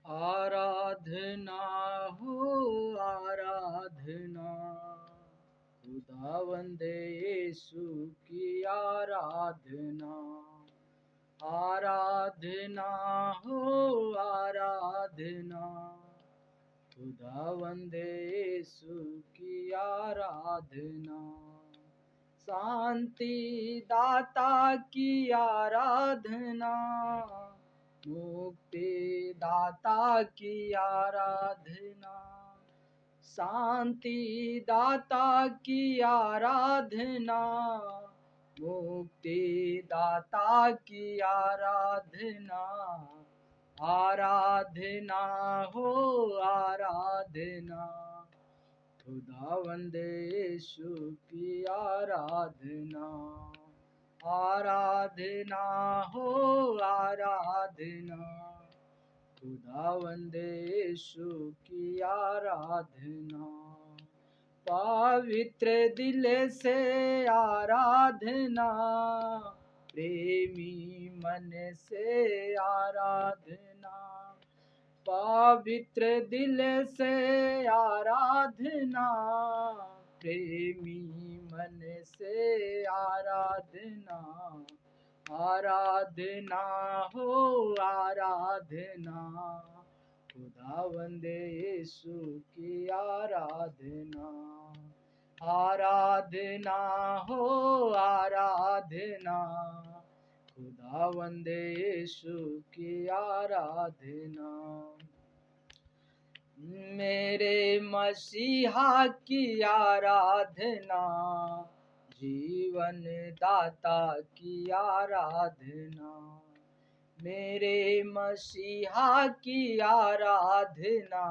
आराधना हो आराधना, खुदावंदे यीशु की आराधना। आराधना हो आराधना, खुदावंदे यीशु की आराधना। शांति दाता की आराधना, मुक्ति दाता की आराधना। शांति दाता की आराधना, मुक्ति दाता की आराधना। आराधना हो आराधना, खुदावंदे यीशु की आराधना। आराधना हो आराधना, खुदावंदे यीशु की आराधना। पवित्र दिल से आराधना, प्रेमी मन से आराधना। पवित्र दिल से आराधना, प्रेमी मन से आराधना। आराधना हो आराधना, खुदावंदे यीशु की आराधना। आराधना हो आराधना, खुदावंदे यीशु की आराधना। मेरे मसीहा की आराधना, जीवन दाता की आराधना। मेरे मसीहा की आराधना,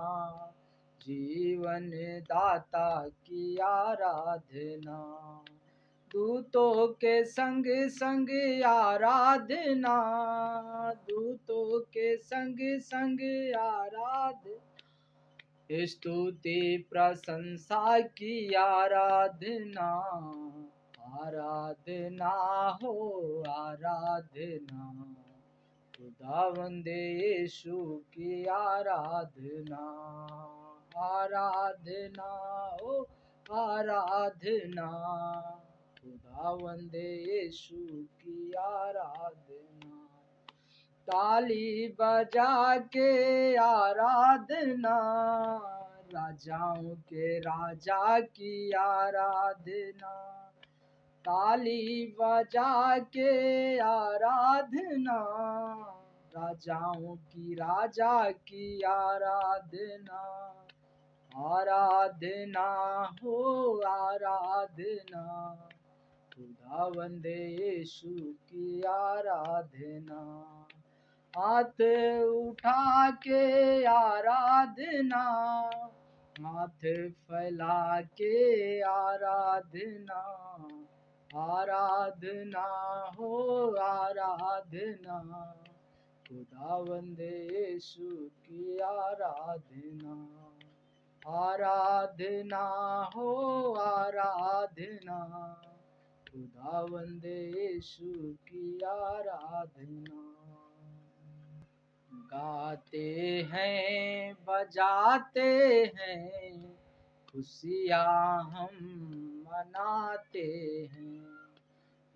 जीवन दाता की आराधना। दूतों के संग संग आराधना, दूतों के संग संग आराधना। स्तुति प्रशंसा की आराधना। आराधना हो आराधना, खुदावंदे यीशु की आराधना। आराधना हो आराधना, खुदावंदे यीशु की आराधना। ताली बजा के आराधना, राजाओं के राजा की आराधना। ताली बजा के आराधना, राजाओं की राजा की आराधना। आराधना हो आराधना, खुदावंदे यीशु की आराधना। हाथ उठा के आराधना, हाथ फैला के आराधना। आराधना हो आराधना, खुदावंदे यीशु की आराधना। आराधना हो आराधना, खुदावंदे यीशु की आराधना। गाते हैं बजाते हैं, खुशियाँ हम मनाते हैं।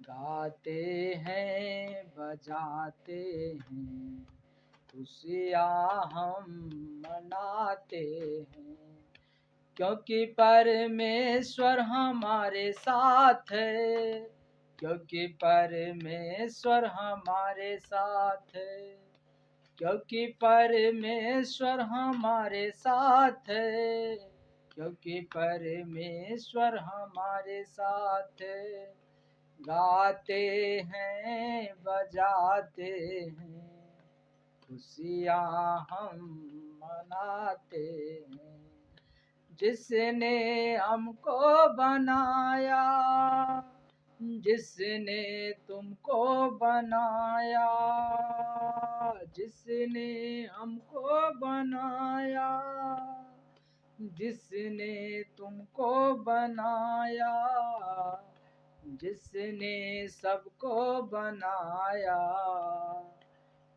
गाते हैं बजाते हैं, खुशियाँ हम मनाते हैं। क्योंकि परमेश्वर हमारे साथ है, क्योंकि परमेश्वर हमारे साथ है। क्योंकि परमेश्वर हमारे साथ है, क्योंकि परमेश्वर हमारे साथ है। गाते हैं बजाते हैं, खुशियाँ हम मनाते हैं। जिसने हमको बनाया, जिसने तुमको बनाया, जिसने हमको बनाया, जिसने तुमको बनाया, जिसने सबको बनाया।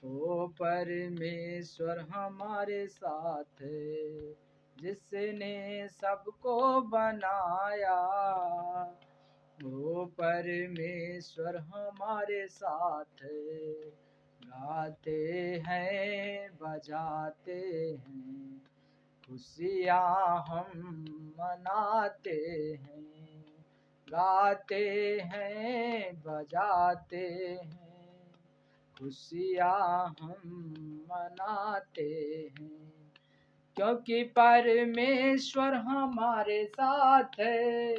तो परमेश्वर हमारे साथ है, जिसने सबको बनाया। वो परमेश्वर हमारे साथ है, गाते हैं बजाते हैं, खुशियाँ हम मनाते हैं। गाते हैं बजाते हैं, खुशियाँ हम मनाते हैं। क्योंकि परमेश्वर हमारे साथ है,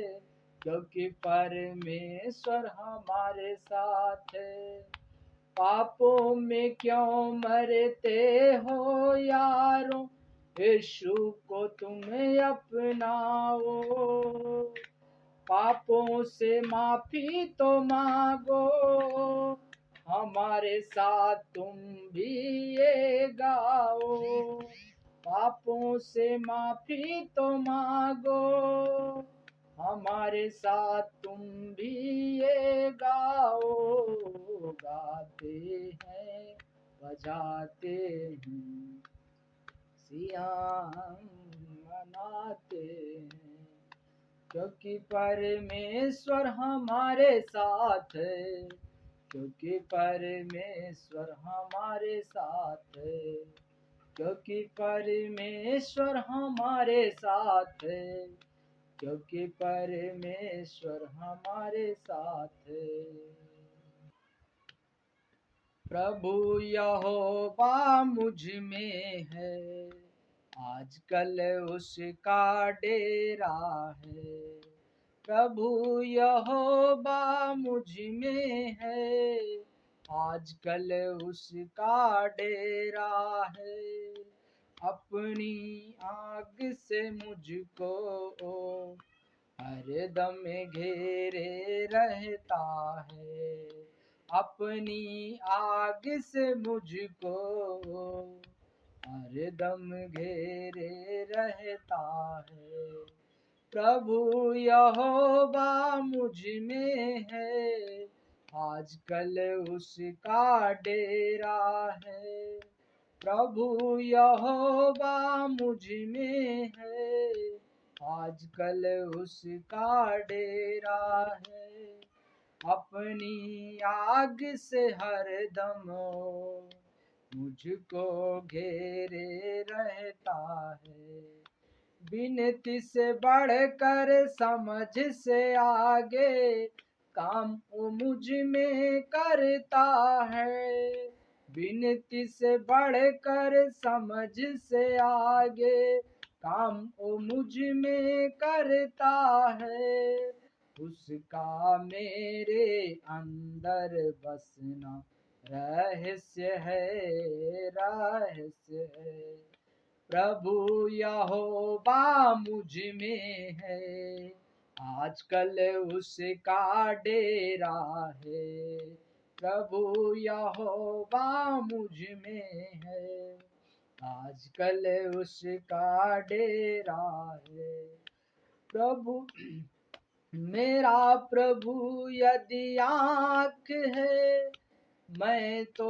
क्योंकि परमेश्वर हमारे साथ है। पापों में क्यों मरते हो यारों, यीशु को तुम अपनाओ। पापों से माफी तो मांगो, हमारे साथ तुम भी ये गाओ। पापों से माफी तो मांगो, हमारे साथ तुम भी ये गाओ। गाते हैं बजाते हैं, सियां मनाते हैं। क्योंकि परमेश्वर हमारे साथ है, क्योंकि परमेश्वर हमारे साथ है, क्योंकि परमेश्वर हमारे साथ है, क्योंकि परमेश्वर हमारे साथ है। प्रभु यहोवा मुझ में है, आजकल उसका डेरा है। प्रभु यहोवा मुझ में है, आजकल उसका डेरा है। अपनी आग से मुझको हरदम घेरे रहता है। अपनी आग से मुझको हरदम घेरे रहता है। प्रभु यहोवा मुझ में है, आजकल उसका डेरा है। प्रभु यहोवा मुझ में है, आजकल उसका डेरा है। अपनी आग से हरदम मुझको घेरे रहता है। विनती से बढ़कर समझ से आगे काम वो मुझ में करता है। विनती से बढ़कर समझ से आगे काम वो मुझ में करता है। उसका मेरे अंदर बसना रहस्य है, रहस्य है। प्रभु यहोवा मुझ में है, आजकल उसका डेरा है। प्रभु यहोवा मुझ में है, आजकल उसका डेरा है। प्रभु मेरा प्रभु यदि आँख है, मैं तो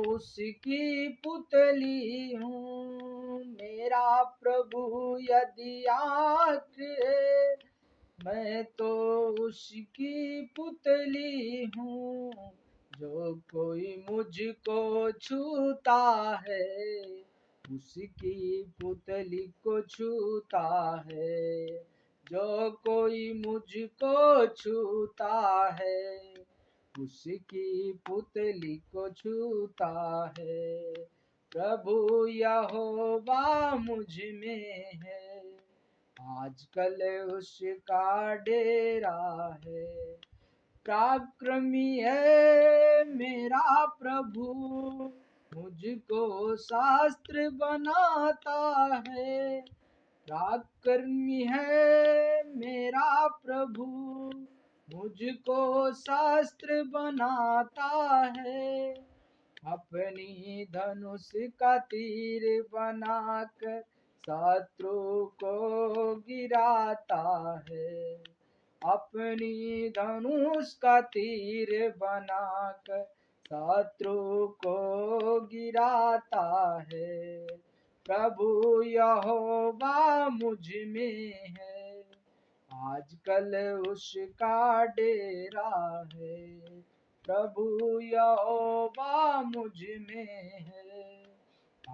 उसकी पुतली हूँ। मेरा प्रभु यदि आँख है, मैं तो उसकी पुतली हूँ। जो कोई मुझको छूता है, उसकी पुतली को छूता है। जो कोई मुझको छूता है, उसकी पुतली को छूता है। प्रभु यहोवा मुझ में है, आजकल उसका डेरा है। पराक्रमी है मेरा प्रभु, मुझको शास्त्र बनाता है। पराक्रमी है मेरा प्रभु, मुझको शास्त्र बनाता है। अपनी धनुष का तीर बनाकर शत्रु को गिराता है। अपनी धनुष का तीर बनाकर शत्रु को गिराता है। प्रभु यहोवा मुझ में है, आजकल उसका डेरा है। प्रभु यहोवा मुझ में है,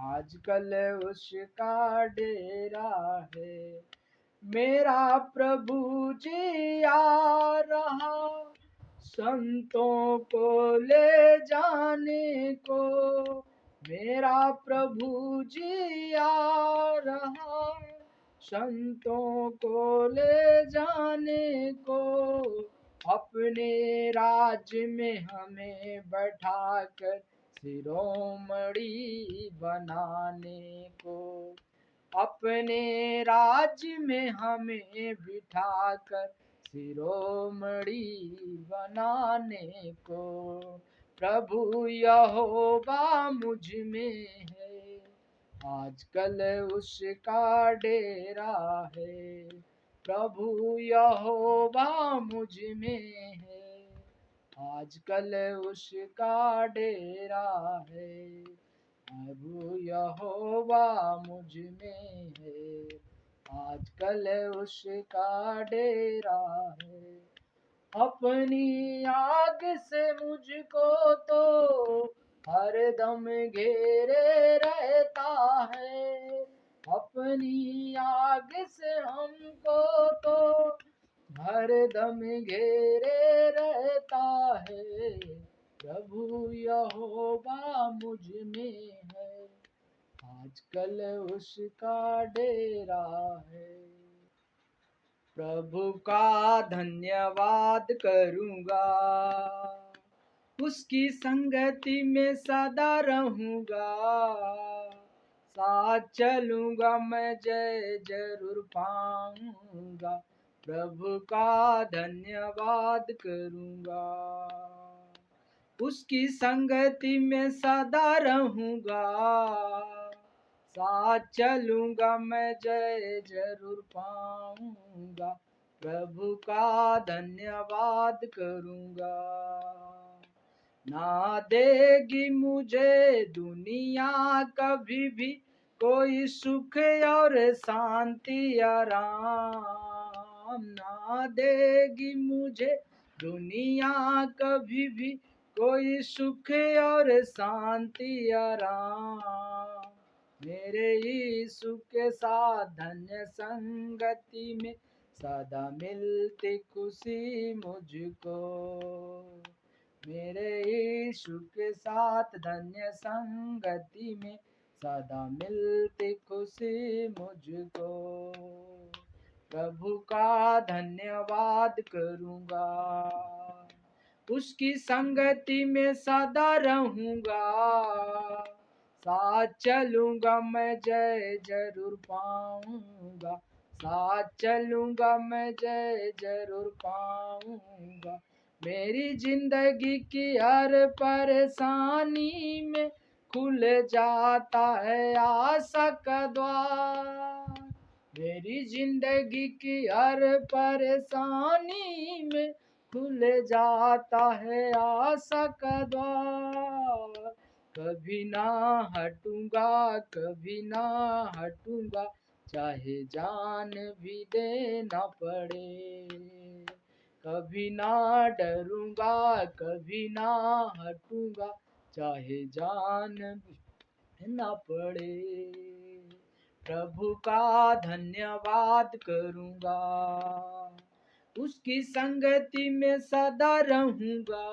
आजकल उसका डेरा है। मेरा प्रभु जी आ रहा, संतों को ले जाने को। मेरा प्रभु जी आ रहा, संतों को ले जाने को। अपने राज्य में हमें बैठाकर शिरोमणि बनाने को। अपने राज्य में हमें बिठाकर शिरोमणि बनाने को। प्रभु यहोवा मुझ में है, आजकल उसका डेरा है। प्रभु यहोवा मुझ में है, आजकल उसका डेरा है। प्रभु यहोवा मुझ में है, आजकल उसका डेरा है। अपनी आग से मुझको तो हरदम घेरे रहता है। अपनी आग से हमको तो हरदम घेरे रहता है। प्रभु यहोवा मुझ में है, आजकल उसका डेरा है। प्रभु का धन्यवाद करूँगा, उसकी संगति में सदा रहूँगा। साथ चलूँगा मैं, जय जरूर पाऊँगा। प्रभु का धन्यवाद करूँगा, उसकी संगति में सदा रहूँगा। साथ चलूँगा मैं, जय जरूर पाऊँगा। प्रभु का धन्यवाद करूँगा। ना देगी मुझे दुनिया कभी भी कोई सुख और शांति आराम। ना देगी मुझे दुनिया कभी भी कोई सुख और शांति आराम। मेरे यीशु के साथ धन्य संगति में सदा मिलती खुशी मुझको। मेरे यीशु के साथ धन्य संगति में सदा मिलती खुशी मुझको। प्रभु का धन्यवाद करूँगा, उसकी संगति में सदा रहूँगा। साथ चलूँगा मैं, जय जरूर पाऊँगा। साथ चलूँगा मैं, जय जरूर पाऊँगा। मेरी जिंदगी की हर परेशानी में खुल जाता है आशा का द्वार। मेरी जिंदगी की हर परेशानी में खुल जाता है आशा का द्वार। कभी ना हटूंगा, कभी ना हटूंगा, चाहे जान भी देना पड़े। कभी ना डरूंगा, कभी ना हटूंगा, चाहे जान भी देना पड़े। प्रभु का धन्यवाद करूँगा, उसकी संगति में सदा रहूँगा।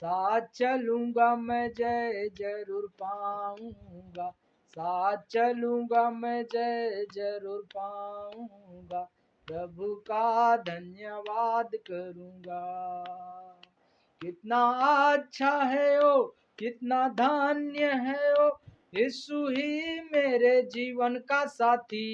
साथ चलूँगा मैं, जय जरूर पाऊँगा। साथ चलूँगा मैं, जय जरूर पाऊँगा। प्रभु का धन्यवाद करूँगा। कितना अच्छा है ओ, कितना धन्य है ओ, यीशु ही मेरे जीवन का साथी।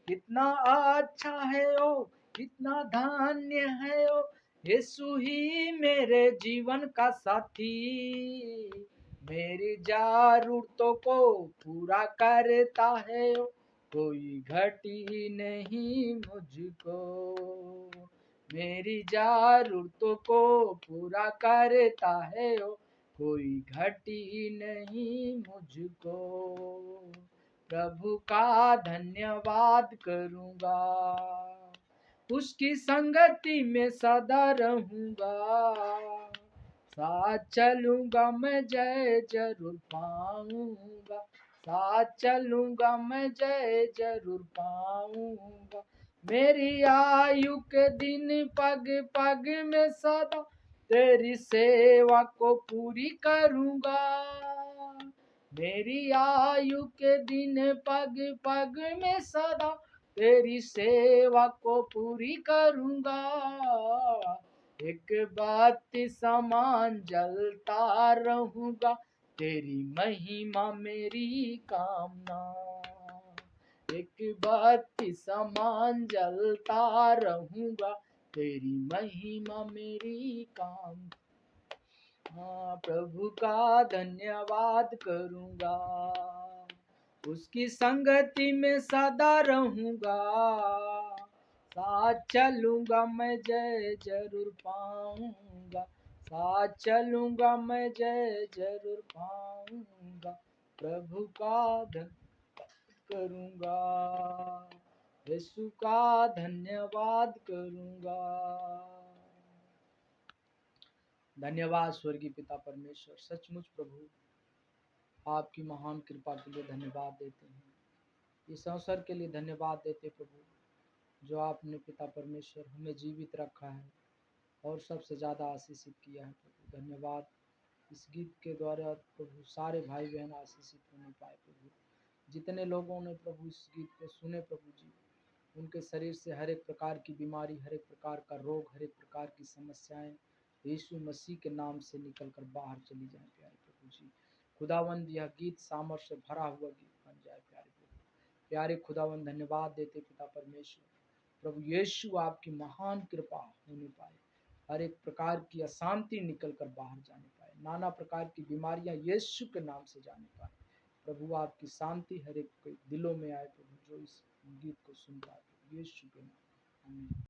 कितना अच्छा है ओ, कितना धन्य है ओ, यीशु ही मेरे जीवन का साथी। मेरी जरूरतों को पूरा करता है ओ, कोई घटी नहीं मुझको। मेरी जरूरतों को पूरा करता है ओ, कोई घटी नहीं मुझको। प्रभु का धन्यवाद करूंगा, उसकी संगति में सदा रहूंगा। साथ चलूंगा मैं, जय जरूर पाऊंगा। साथ चलूंगा मैं, जय जरूर पाऊंगा। मेरी आयु के दिन पग पग में सदा तेरी सेवा को पूरी करूंगा। मेरी आयु के दिन पग पग में सदा तेरी सेवा को पूरी करूंगा। एक बाती समान जलता रहूंगा, तेरी महिमा मेरी कामना। एक बाती समान जलता रहूंगा, तेरी महिमा मेरी कामना। प्रभु का धन्यवाद करूंगा, उसकी संगति में सदा रहूंगा। साथ चलूंगा मैं, जय जरूर पाऊंगा। साथ चलूंगा मैं, जय जरूर पाऊंगा। प्रभु का धन्यवाद करूंगा, यीशु का धन्यवाद करूंगा। धन्यवाद स्वर्गीय पिता परमेश्वर, सचमुच प्रभु आपकी महान कृपा के लिए धन्यवाद देते हैं। इस अवसर के लिए धन्यवाद देते प्रभु, जो आपने पिता परमेश्वर हमें जीवित रखा है और सबसे ज़्यादा आशीषित किया है प्रभु। धन्यवाद, इस गीत के द्वारा प्रभु सारे भाई बहन आशीषित होने पाए प्रभु। जितने लोगों ने प्रभु इस गीत को सुने प्रभु जी, उनके शरीर से हर एक प्रकार की बीमारी, हर एक प्रकार का रोग, हर एक प्रकार की समस्याएं यीशु मसीह के नाम से निकल कर बाहर चली जाए प्यारे प्रभु जी। खुदावंद यह गीत सामर्थ से भरा हुआ गीत बन जाए प्यारे प्रभु। प्यारे खुदावंद धन्यवाद देते पिता परमेश्वर, प्रभु यीशु आपकी महान कृपा होने पाए, हर एक प्रकार की अशांति निकल कर बाहर जाने पाए, नाना प्रकार की बीमारियां यीशु के नाम से जाने पाए। प्रभु आपकी शांति हर एक के दिलों में आए प्रभु, जो इस गीत को सुन पाए यीशु के नाम। आमीन।